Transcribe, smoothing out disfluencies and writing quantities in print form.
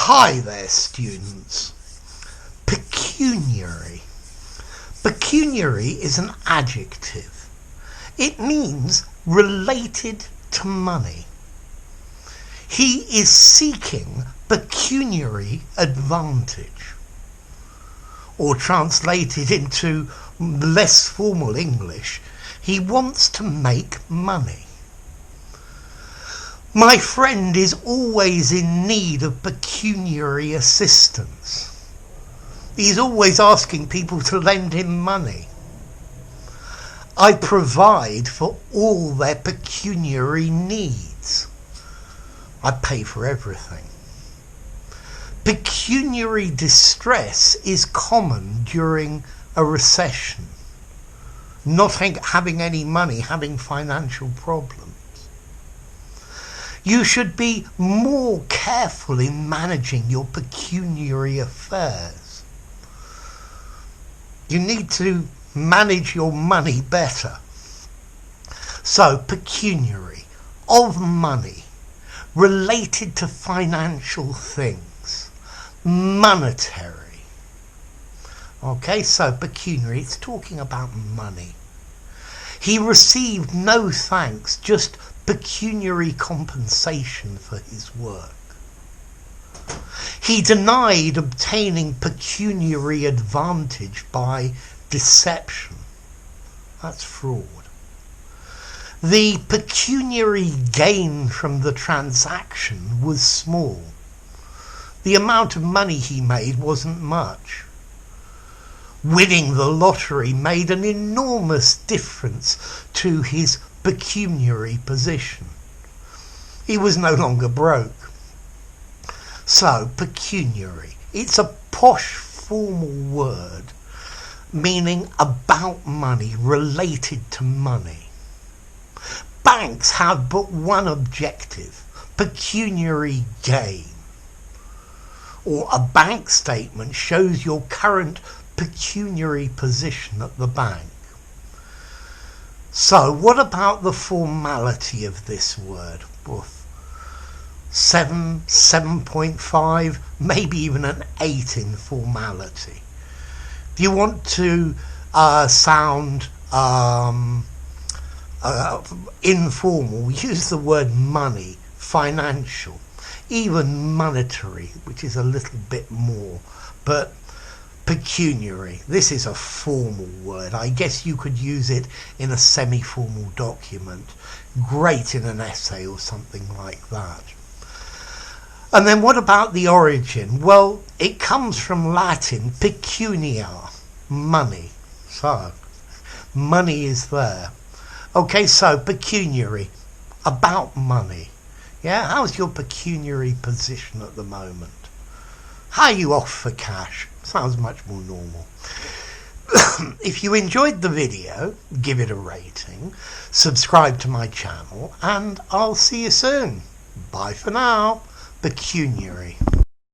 Hi there, students. Pecuniary. Pecuniary is an adjective. It means related to money. He is seeking pecuniary advantage. Or translated into less formal English, he wants to make money. My friend is always in need of pecuniary assistance. He's always asking people to lend him money. I provide for all their pecuniary needs. I pay for everything. Pecuniary distress is common during a recession. Not having any money, having financial problems. You should be more careful in managing your pecuniary affairs. You need to manage your money better. So, pecuniary, of money, related to financial things, monetary. Okay, so pecuniary, it's talking about money. He received no thanks, just pecuniary compensation for his work. He denied obtaining pecuniary advantage by deception. That's fraud. The pecuniary gain from the transaction was small. The amount of money he made wasn't much. Winning the lottery made an enormous difference to his pecuniary position. He was no longer broke. So, pecuniary, it's a posh formal word meaning about money, related to money. Banks have but one objective, pecuniary gain. Or a bank statement shows your current pecuniary position at the bank. So, what about the formality of this word? 7.5, maybe even an 8 in formality. If you want to sound informal, use the word money, financial, even monetary, which is a little bit more, but pecuniary, this is a formal word. I guess you could use it in a semi-formal document. Great in an essay or something like that. And then what about the origin? Well, it comes from Latin pecunia, money. So, money is there. Okay, so pecuniary, about money. Yeah, how's your pecuniary position at the moment? How are you off for cash? Sounds much more normal. If you enjoyed the video, give it a rating, subscribe to my channel, and I'll see you soon. Bye for now. Pecuniary.